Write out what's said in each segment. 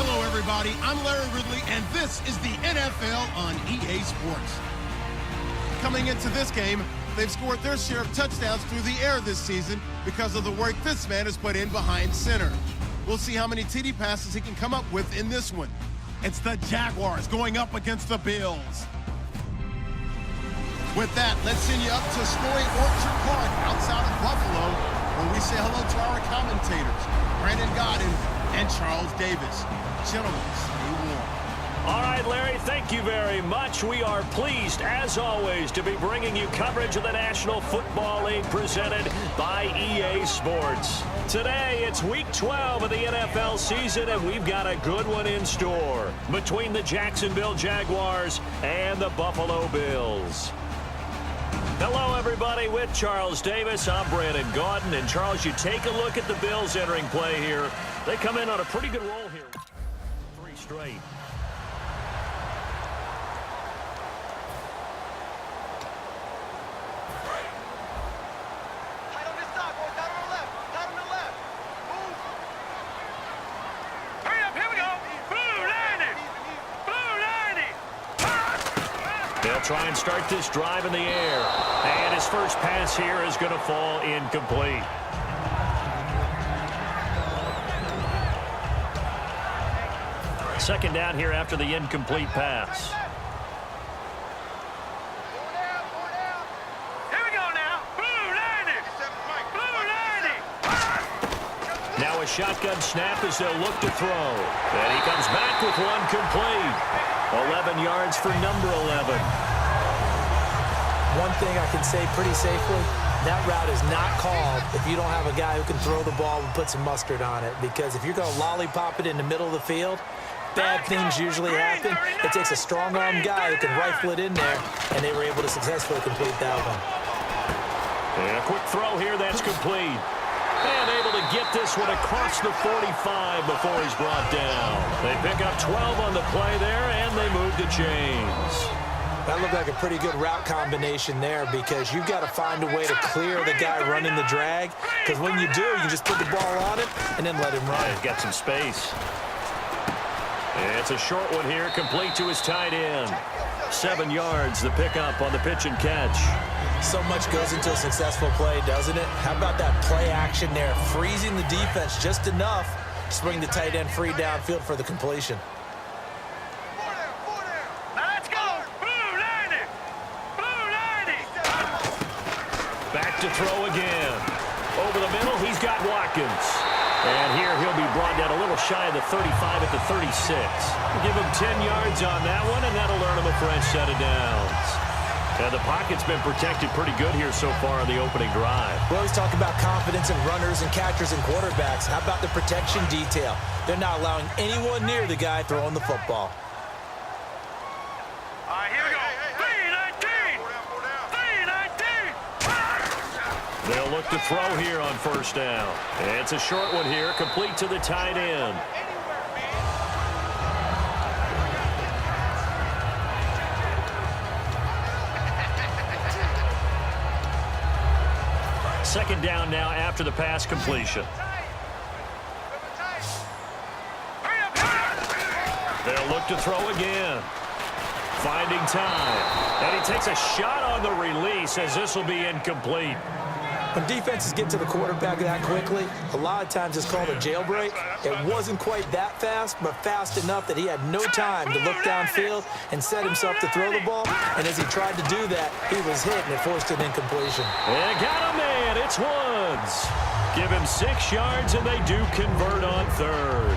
Hello, everybody. I'm Larry Ridley, and this is the NFL on EA Sports. Coming into this game, they've scored their share of touchdowns through the air this season because of the work this man has put in behind center. We'll see how many TD passes he can come up with in this one. It's the Jaguars going up against the Bills. With that, let's send you up to Snowy Orchard Park outside of Buffalo, where we say hello to our commentators, Brandon Godden and Charles Davis. Gentlemen, stay warm. All right, Larry, thank you very much. We are pleased, as always, to be bringing you coverage of the National Football League presented by EA Sports. Today, it's Week 12 of the NFL season, and we've got a good one in store between the Jacksonville Jaguars and the Buffalo Bills. Hello, everybody. With Charles Davis, I'm Brandon Gaudin. And, Charles, you take a look at the Bills entering play here. They come in on a pretty good roll here. 3 straight. They'll try and start this drive in the air. And his first pass here is going to fall incomplete. Second down here after the incomplete pass. Here we go now. Blue 90. Blue 90. Now a shotgun snap as they'll look to throw. And he comes back with one complete. 11 yards for number 11. One thing I can say pretty safely, that route is not called if you don't have a guy who can throw the ball and put some mustard on it. Because if you're going to lollipop it in the middle of the field, bad things usually happen. It takes a strong-arm guy who can rifle it in there, and they were able to successfully complete that one. And a quick throw here, that's complete. And able to get this one across the 45 before he's brought down. They pick up 12 on the play there, and they move the chains. That looked like a pretty good route combination there because you've got to find a way to clear the guy running the drag. Because when you do, you just put the ball on it and then let him run. He's got some space. It's a short one here, complete to his tight end. 7 yards, the pickup on the pitch and catch. So much goes into a successful play, doesn't it? How about that play action there, freezing the defense just enough to bring the tight end free downfield for the completion. Let's go. Blue 90. Blue 90. Back to throw again. Over the middle, he's got Watkins. And here he'll be brought down a little shy of the 35 at the 36. Give him 10 yards on that one, and that'll earn him a fresh set of downs. And the pocket's been protected pretty good here so far on the opening drive. We always talk about confidence in runners and catchers and quarterbacks. How about the protection detail? They're not allowing anyone near the guy throwing the football. All right, here we go. 3-19. 3-19. They'll look to throw here on first down. It's a short one here, complete to the tight end. Second down now after the pass completion. They'll look to throw again. Finding time. And he takes a shot on the release as this will be incomplete. When defenses get to the quarterback that quickly, a lot of times it's called a jailbreak. It wasn't quite that fast, but fast enough that he had no time to look downfield and set himself to throw the ball. And as he tried to do that, he was hit and it forced an incompletion. And got a man. It's Woods. Give him 6 yards, and they do convert on third.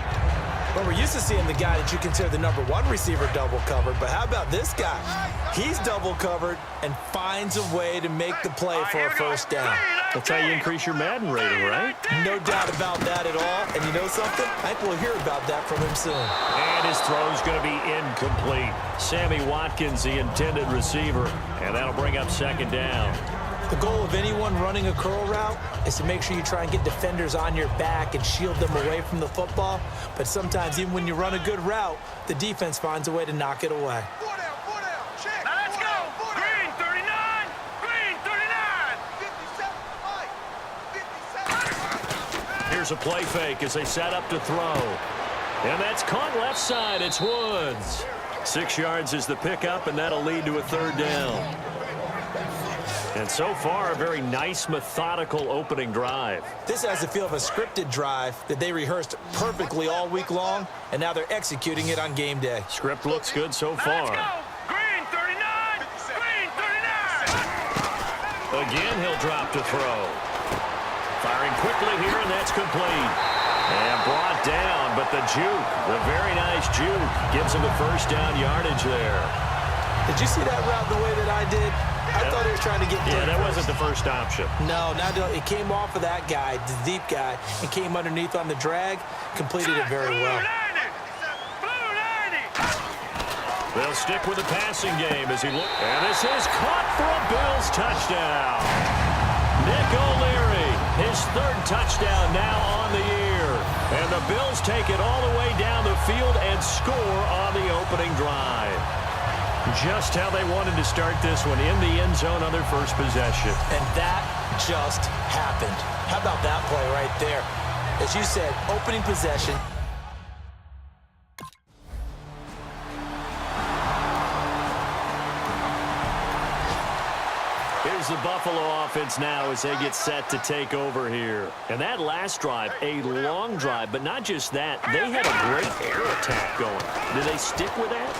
Well, we're used to seeing the guy that you consider the number 1 receiver double covered, but how about this guy? He's double covered and finds a way to make the play for a first down. That's how you increase your Madden rating, right? No doubt about that at all. And you know something? I think we'll hear about that from him soon. And his throw's going to be incomplete. Sammy Watkins, the intended receiver, and that'll bring up second down. The goal of anyone running a curl route is to make sure you try and get defenders on your back and shield them away from the football. But sometimes even when you run a good route, the defense finds a way to knock it away. Now let's go. Green 39. Green 39. 57. Here's a play fake as they set up to throw. And that's caught left side. It's Woods. 6 yards is the pickup, and that'll lead to a third down. And so far, a very nice, methodical opening drive. This has the feel of a scripted drive that they rehearsed perfectly all week long, and now they're executing it on game day. Script looks good so far. Let's go. Green 39. Green 39. Again, he'll drop to throw. Firing quickly here, and that's complete. And brought down, but the juke, the very nice juke, gives him a first down yardage there. Did you see that route the way that I did? I thought he was trying to get Yeah, that first. wasn't the first option. No, it came off of that guy, the deep guy, and came underneath on the drag, completed it very well. Blue 90. They'll stick with the passing game as he looks. And this is caught for a Bills touchdown. Nick O'Leary, his third touchdown now on the year. And the Bills take it all the way down the field and score on the opening drive. Just how they wanted to start this one, in the end zone on their first possession. And that just happened. How about that play right there? As you said, opening possession. Here's the Buffalo offense now as they get set to take over here. And that last drive, a long drive, but not just that. They had a great air attack going. Do they stick with that?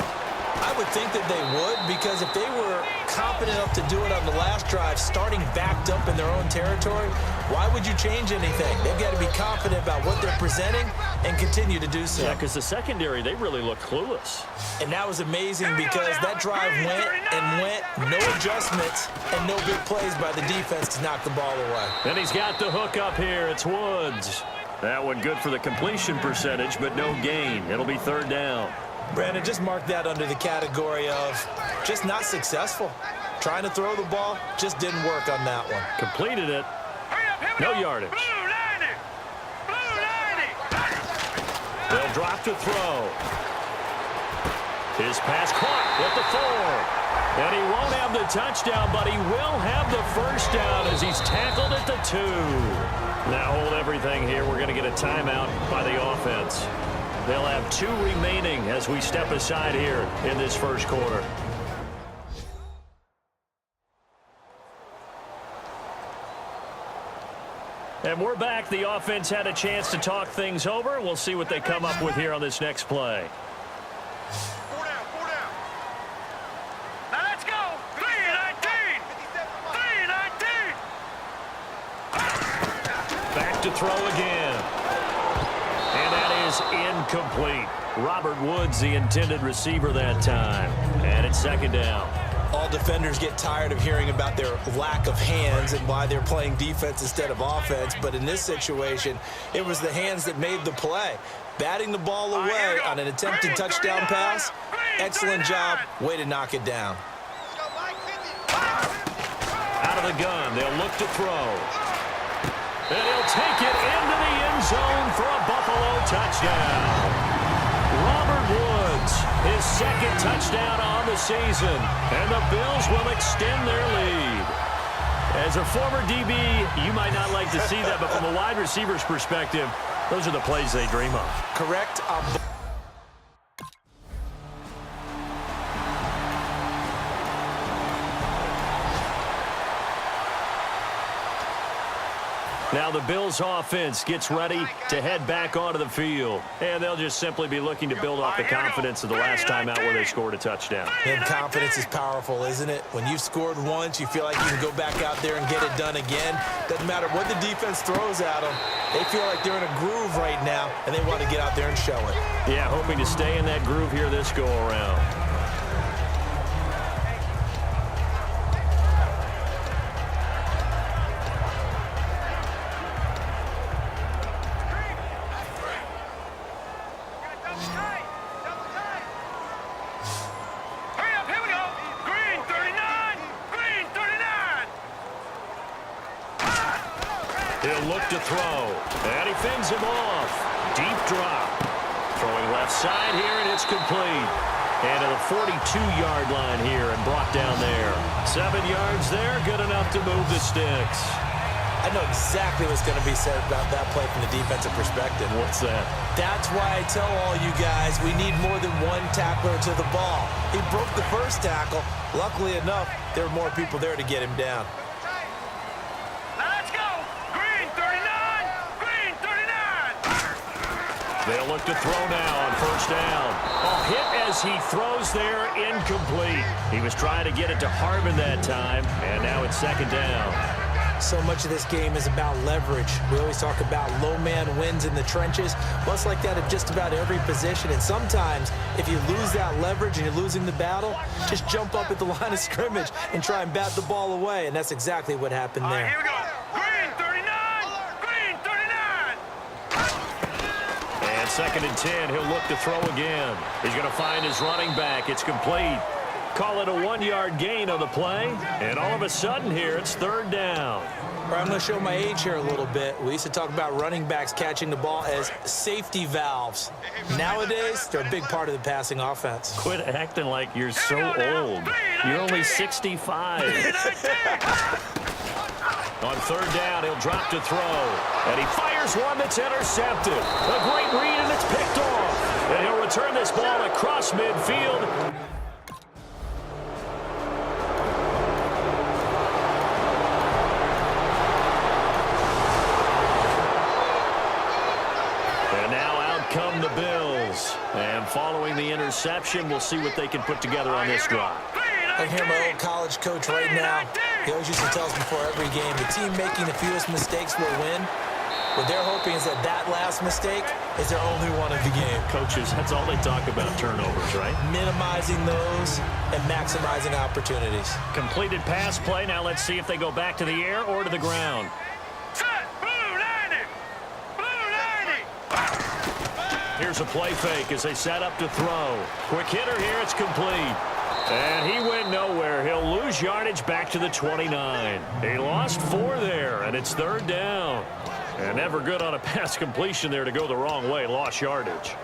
I would think that they would, because if they were confident enough to do it on the last drive, starting backed up in their own territory, why would you change anything? They've got to be confident about what they're presenting and continue to do so. Yeah, because the secondary, they really look clueless. And that was amazing because that drive went and went, no adjustments and no big plays by the defense to knock the ball away. And he's got the hook up here. It's Woods. That one good for the completion percentage, but no gain. It'll be third down. Brandon, just mark that under the category of just not successful. Trying to throw the ball, just didn't work on that one. Completed it. Here we No go. yardage. Blue 90. Blue 90. They'll drop to throw. His pass caught at the 4. And he won't have the touchdown, but he will have the first down as he's tackled at the 2. Now hold everything here. We're going to get a timeout by the offense. They'll have 2 remaining as we step aside here in this first quarter. And we're back. The offense had a chance to talk things over. We'll see what they come up with here on this next play. 4 down, 4 down. Now let's go. 3-19. 3-19. Back to throw again. And that is incomplete. Robert Woods, the intended receiver that time. And it's second down. All defenders get tired of hearing about their lack of hands and why they're playing defense instead of offense. But in this situation, it was the hands that made the play. Batting the ball away on an attempted touchdown pass. Excellent job. Way to knock it down. Out of the gun. They'll look to throw. And he'll take it into the end zone for a Buffalo touchdown. Robert Woods, his second touchdown on the season. And the Bills will extend their lead. As a former DB, you might not like to see that, but from a wide receiver's perspective, those are the plays they dream of. Correct. Now the Bills offense gets ready to head back onto the field. And they'll just simply be looking to build off the confidence of the last time out where they scored a touchdown. And confidence is powerful, isn't it? When you've scored once, you feel like you can go back out there and get it done again. Doesn't matter what the defense throws at them. They feel like they're in a groove right now, and they want to get out there and show it. Yeah, hoping to stay in that groove here this go-around. He'll look to throw. And he fends him off. Deep drop. Throwing left side here, and it's complete. And to the 42-yard line here and brought down there. 7 yards there, good enough to move the sticks. I know exactly what's going to be said about that play from the defensive perspective. What's that? That's why I tell all you guys we need more than one tackler to the ball. He broke the first tackle. Luckily enough, there were more people there to get him down. Let's go. Green 39. Green 39. They'll look to throw now on first down. Oh, hit as he throws there, incomplete. He was trying to get it to Harmon that time, and now it's second down. So much of this game is about leverage. We always talk about low man wins in the trenches. Well, it's like that at just about every position. And sometimes, if you lose that leverage and you're losing the battle, just jump up at the line of scrimmage and try and bat the ball away. And that's exactly what happened there. Here we go. Green 39. Green 39. And second and 10, he'll look to throw again. He's going to find his running back. It's complete. Call it a 1-yard gain on the play. And all of a sudden here, it's third down. I'm going to show my age here a little bit. We used to talk about running backs catching the ball as safety valves. Nowadays, they're a big part of the passing offense. Quit acting like you're so old. You're only 65. On third down, he'll drop to throw. And he fires one that's intercepted. A great read, and it's picked off. And he'll return this ball across midfield. Come the Bills. And following the interception, we'll see what they can put together on this drive. I hear my old college coach right now. He always used to tell us before every game, the team making the fewest mistakes will win. What they're hoping is that that last mistake is their only one of the game. Coaches, that's all they talk about, turnovers, right? Minimizing those and maximizing opportunities. Completed pass play. Now let's see if they go back to the air or to the ground. Here's a play fake as they set up to throw. Quick hitter here, it's complete. And he went nowhere. He'll lose yardage back to the 29. He lost 4 there, and it's third down. And never good on a pass completion there to go the wrong way. Lost yardage.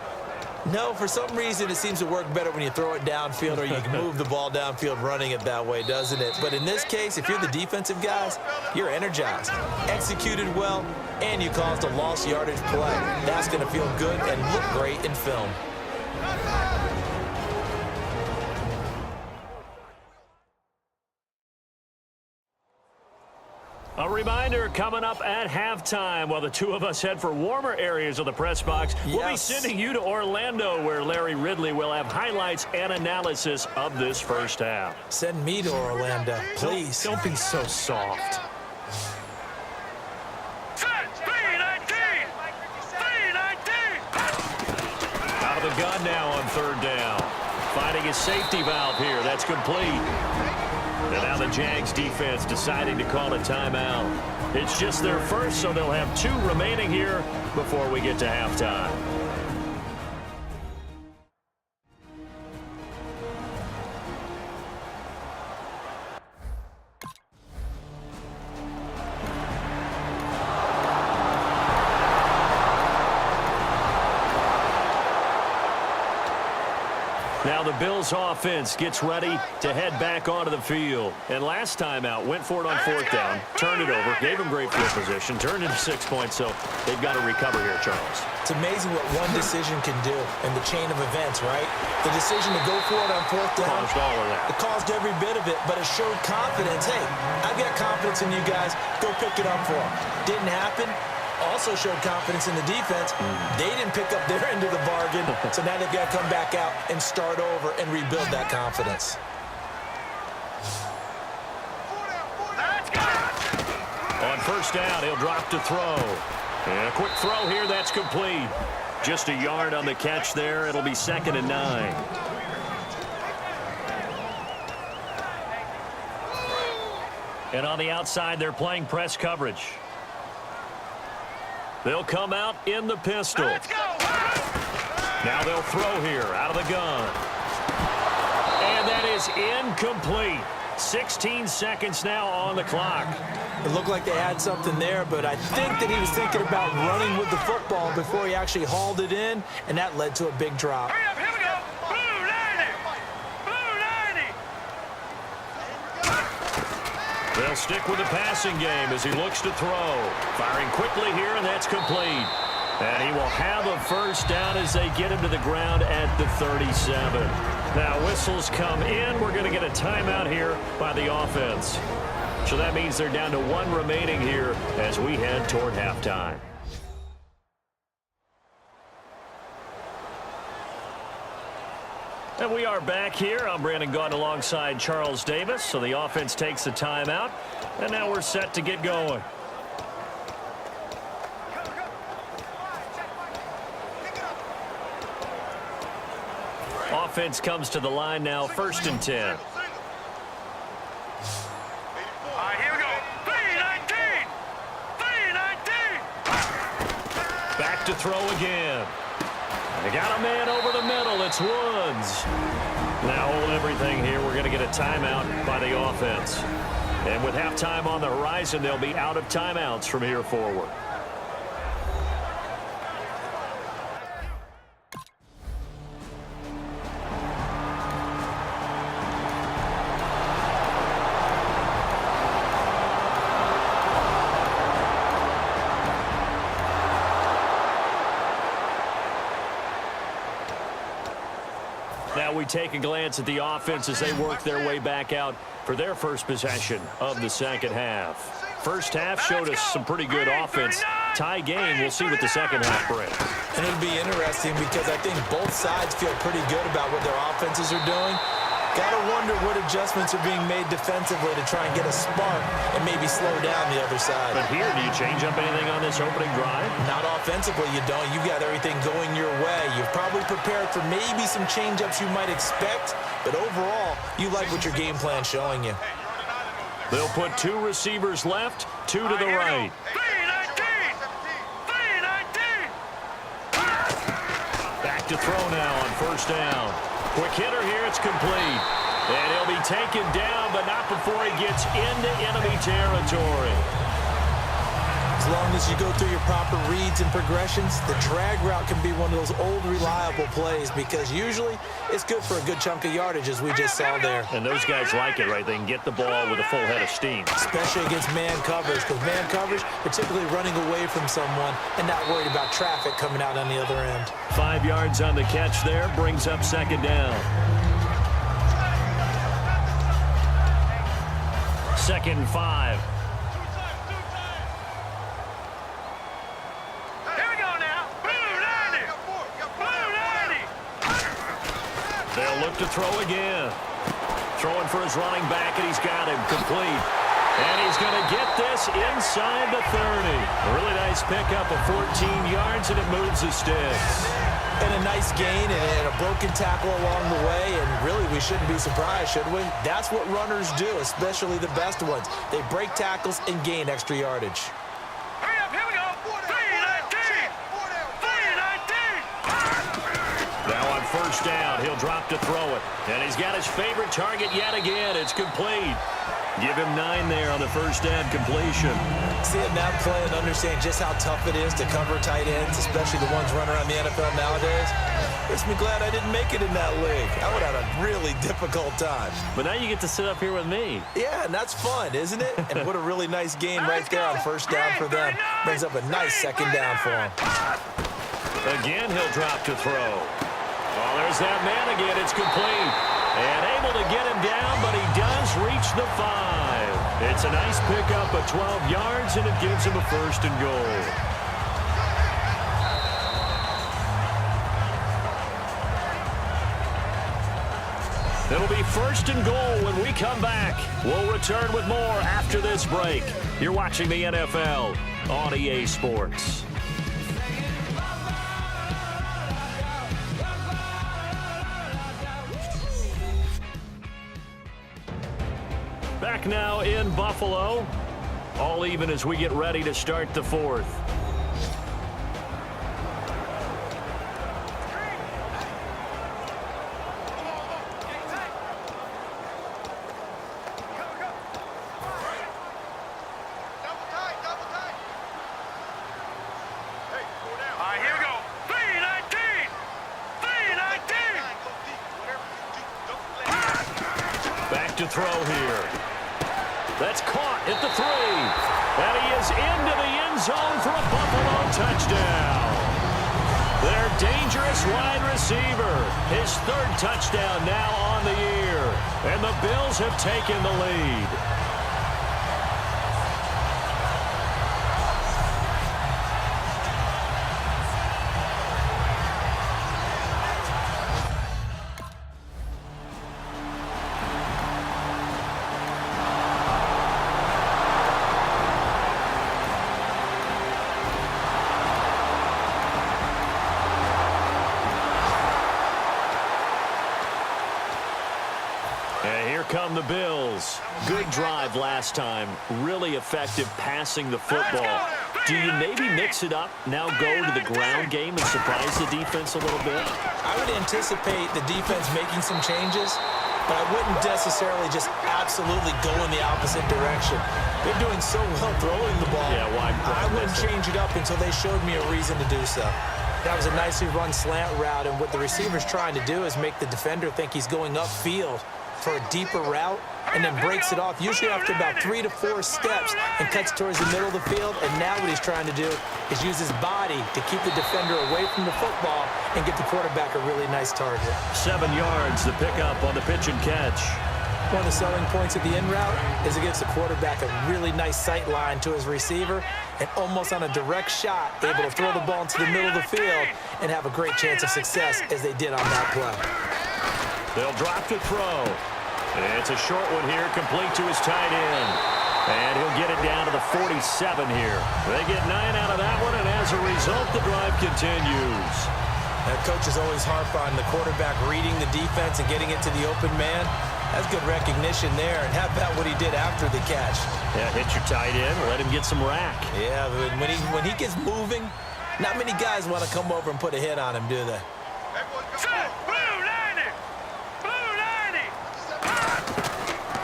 No, for some reason, it seems to work better when you throw it downfield or you can move the ball downfield running it that way, doesn't it? But in this case, if you're the defensive guys, you're energized, executed well, and you caused a lost yardage play. That's going to feel good and look great in film. A reminder coming up at halftime while the two of us head for warmer areas of the press box. We'll be sending you to Orlando where Larry Ridley will have highlights and analysis of this first half. Send me to Orlando, please. Don't be so soft. Out of the gun now on third down. Finding his safety valve here. That's complete. And now the Jags defense deciding to call a timeout. It's just their first, so they'll have 2 remaining here before we get to halftime. Now the Bills offense gets ready to head back onto the field. And last time out, went for it on fourth down, turned it over, gave him great field position, turned into 6 points, so they've got to recover here, Charles. It's amazing what one decision can do in the chain of events, right? The decision to go for it on fourth down. Caused all of that. It caused every bit of it, but it showed confidence. Hey, I've got confidence in you guys. Go pick it up for them. Didn't happen. Also showed confidence in the defense. They didn't pick up their end of the bargain, so now they've got to come back out and start over and rebuild that confidence. On first down, he'll drop to throw. And a quick throw here, that's complete. Just a yard on the catch there. It'll be 2nd and 9. And on the outside, they're playing press coverage. They'll come out in the pistol. Now they'll throw here out of the gun. And that is incomplete. 16 seconds now on the clock. It looked like they had something there, but I think that he was thinking about running with the football before he actually hauled it in, and that led to a big drop. Hurry up, here we go. Blue 90. Blue 90. They'll stick with the passing game as he looks to throw. Firing quickly here, and that's complete. And he will have a first down as they get him to the ground at the 37. Now whistles come in. We're going to get a timeout here by the offense. So that means they're down to one remaining here as we head toward halftime. And we are back here. I'm Brandon Gaudin alongside Charles Davis. So the offense takes a timeout. And now we're set to get going. Offense comes to the line now, 1st and 10. All right, here we go. 3-19. 3-19. Back to throw again. They got a man over the middle. It's Woods. Now hold everything here. We're going to get a timeout by the offense. And with halftime on the horizon, they'll be out of timeouts from here forward. Now we take a glance at the offense as they work their way back out for their first possession of the second half. First half showed us some pretty good offense. Tie game, we'll see what the second half brings. And it'll be interesting because I think both sides feel pretty good about what their offenses are doing. Got to wonder what adjustments are being made defensively to try and get a spark and maybe slow down the other side. But here, do you change up anything on this opening drive? Not offensively, you don't. You've got everything going your way. You've probably prepared for maybe some change-ups you might expect, but overall, you like what your game plan's showing you. They'll put 2 receivers left, 2 to the right. 3-19. 3-19. Back to throw now on first down. Quick hitter here, it's complete. And he'll be taken down, but not before he gets into enemy territory. As long as you go through your proper reads and progressions, the drag route can be one of those old, reliable plays because usually it's good for a good chunk of yardage, as we just saw there. And those guys like it, right? They can get the ball with a full head of steam. Especially against man coverage, because man coverage, they're typically running away from someone and not worried about traffic coming out on the other end. 5 yards on the catch there, brings up second down. 2nd and 5. They'll look to throw again. Throwing for his running back, and he's got him complete. And he's going to get this inside the 30. A really nice pickup of 14 yards, and it moves the sticks. And a nice gain and a broken tackle along the way, and really we shouldn't be surprised, should we? That's what runners do, especially the best ones. They break tackles and gain extra yardage. Hurry up, here we go. 3-19. 3-19. Now on first down, he'll drop to throw it. And he's got his favorite target yet again. It's complete. Give him 9 there on the first down completion. Seeing that play and understand just how tough it is to cover tight ends, especially the ones running around the NFL nowadays, makes me glad I didn't make it in that league. I would have had a really difficult time. But now you get to sit up here with me. Yeah, and that's fun, isn't it? And what a really nice game right there on first down for them. Brings up a nice second down for them. Again, he'll drop to throw. Oh, there's that man again. It's complete. And able to get him down, but he does reach the 5. It's a nice pickup of 12 yards, and it gives him a first and goal. It'll be first and goal when we come back. We'll return with more after this break. You're watching the NFL on EA Sports. Back now in Buffalo. All even as we get ready to start the 4th. To throw here. That's caught at the 3. And he is into the end zone for a Buffalo touchdown. Their dangerous wide receiver. His 3rd touchdown now on the year. And the Bills have taken the lead. And here come the Bills. Good drive last time. Really effective passing the football. Do you maybe mix it up, now go to the ground game and surprise the defense a little bit? I would anticipate the defense making some changes, but I wouldn't necessarily just absolutely go in the opposite direction. They're doing so well throwing the ball. Yeah, why I wouldn't change it up until they showed me a reason to do so. That was a nicely run slant route, and what the receiver's trying to do is make the defender think he's going upfield for a deeper route, and then breaks it off, usually after about 3 to 4 steps, and cuts towards the middle of the field. And now what he's trying to do is use his body to keep the defender away from the football and get the quarterback a really nice target. 7 yards, the pickup on the pitch and catch. One of the selling points of the in route is it gives the quarterback a really nice sight line to his receiver, and almost on a direct shot, able to throw the ball into the middle of the field and have a great chance of success as they did on that play. They'll drop to throw. It's a short one here, complete to his tight end. And he'll get it down to the 47 here. They get 9 out of that one, and as a result, the drive continues. That coaches always harp on the quarterback reading the defense and getting it to the open man. That's good recognition there. And how about what he did after the catch? Yeah, hit your tight end, let him get some rack. Yeah, but when he gets moving, not many guys want to come over and put a hit on him, do they?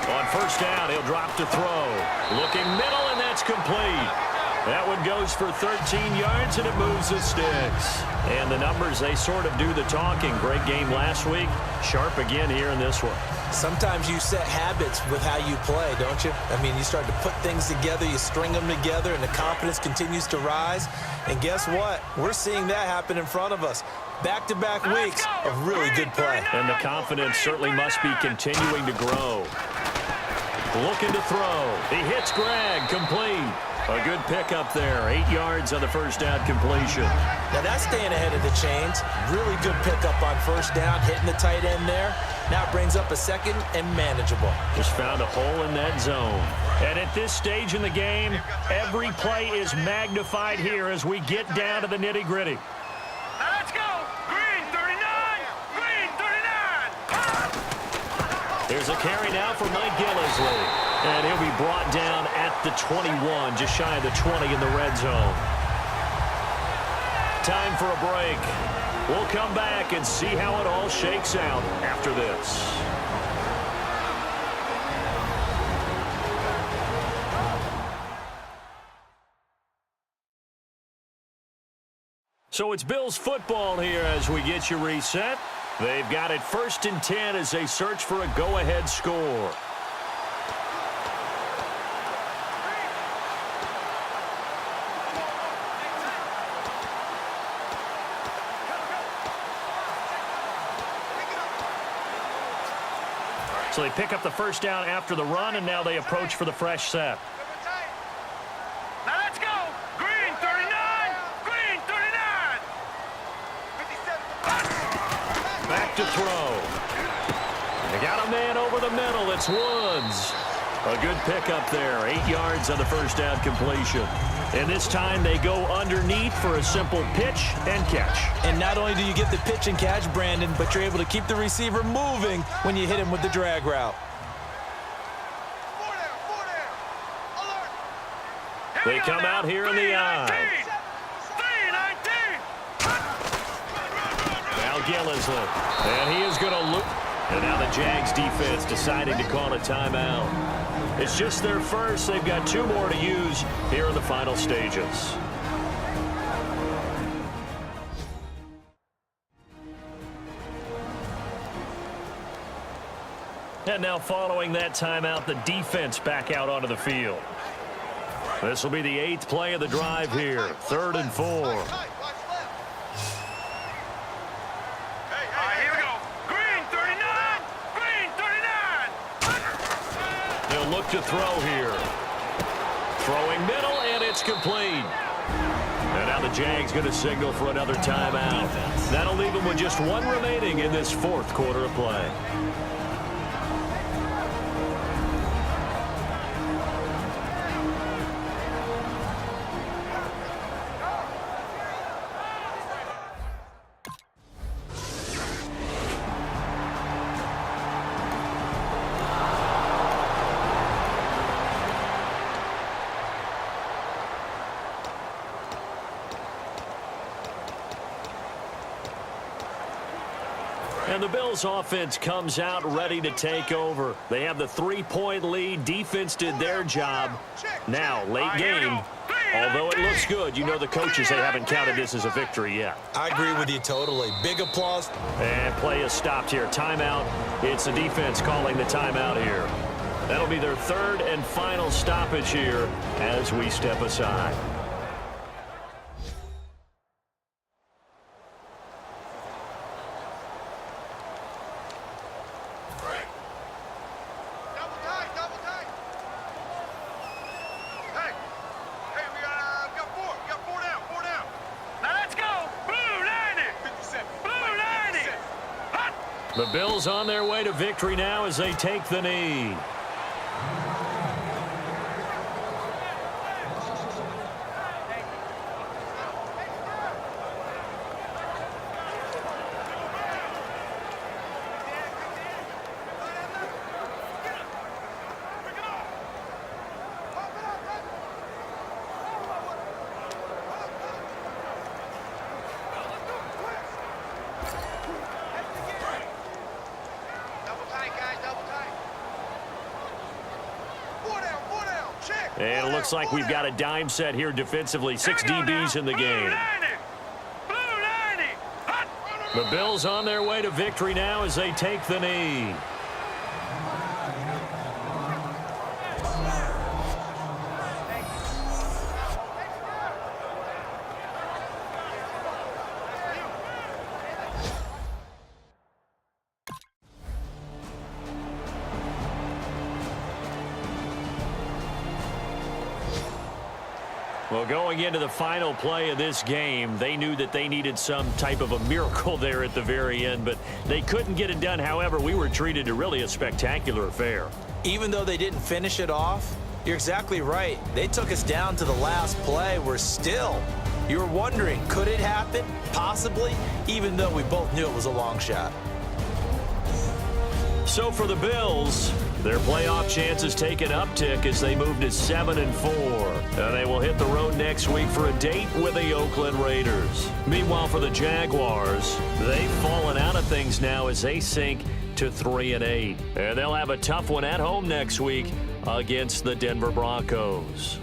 On first down, he'll drop to throw. Looking middle, and that's complete. That one goes for 13 yards, and it moves the sticks. And the numbers, they sort of do the talking. Great game last week. Sharp again here in this one. Sometimes you set habits with how you play, don't you? I mean, you start to put things together, you string them together, and the confidence continues to rise. And guess what? We're seeing that happen in front of us. Back-to-back weeks of really good play. And the confidence certainly must be continuing to grow. Looking to throw. He hits Greg, complete. A good pickup there. 8 yards on the first down completion. Now that's staying ahead of the chains. Really good pickup on first down, hitting the tight end there. Now it brings up a second and manageable. Just found a hole in that zone. And at this stage in the game, every play is magnified here as we get down to the nitty-gritty. Let's go! Green 39! Green 39! There's a carry now for Mike Gillisley. And he'll be brought down at the 21, just shy of the 20 in the red zone. Time for a break. We'll come back and see how it all shakes out after this. So it's Bills football here as we get you reset. They've got it 1st and 10 as they search for a go-ahead score. So they pick up the first down after the run, and now they approach for the fresh set. Now let's go! Green 39! Green 39! Back to throw. They got a man over the middle. It's Woods. A good pickup there. 8 yards on the first down completion. And this time they go underneath for a simple pitch and catch. And not only do you get the pitch and catch, Brandon, but you're able to keep the receiver moving when you hit him with the drag route. They come out here in the eye. Now Gillisley. And he is going to loop. And now the Jags defense deciding to call a timeout. It's just their first. They've got 2 more to use here in the final stages. And now following that timeout, the defense back out onto the field. This will be the 8th play of the drive here. 3rd and 4. All right, here we go. Green 39. Green 39. They'll look to throw here. Throwing middle, and it's complete. And now the Jags going to signal for another timeout. That'll leave them with just 1 remaining in this 4th quarter of play. And the Bills offense comes out ready to take over. They have the 3-point lead. Defense did their job. Now, late game, although it looks good, you know the coaches, they haven't counted this as a victory yet. I agree with you totally. Big applause. And play is stopped here. Timeout. It's the defense calling the timeout here. That'll be their 3rd and final stoppage here as we step aside. The Bills on their way to victory now as they take the knee. And it looks like we've got a dime set here defensively. 6 DBs in the game. The Bills on their way to victory now as they take the knee. Well, going into the final play of this game, they knew that they needed some type of a miracle there at the very end, but they couldn't get it done. However, we were treated to really a spectacular affair. Even though they didn't finish it off, you're exactly right. They took us down to the last play. We're still, you were wondering, could it happen? Possibly, even though we both knew it was a long shot. So for the Bills, their playoff chances take an uptick as they move to 7-4. And they will hit the road next week for a date with the Oakland Raiders. Meanwhile, for the Jaguars, they've fallen out of things now as they sink to 3-8. And they'll have a tough one at home next week against the Denver Broncos.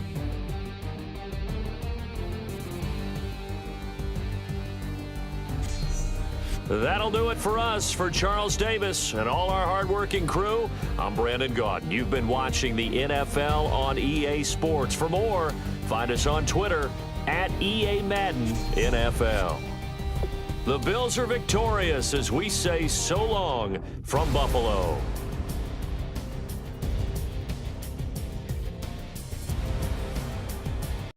That'll do it for us. For Charles Davis and all our hardworking crew, I'm Brandon Gaudin. You've been watching the NFL on EA Sports. For more, find us on Twitter at EA Madden NFL. The Bills are victorious as we say so long from Buffalo.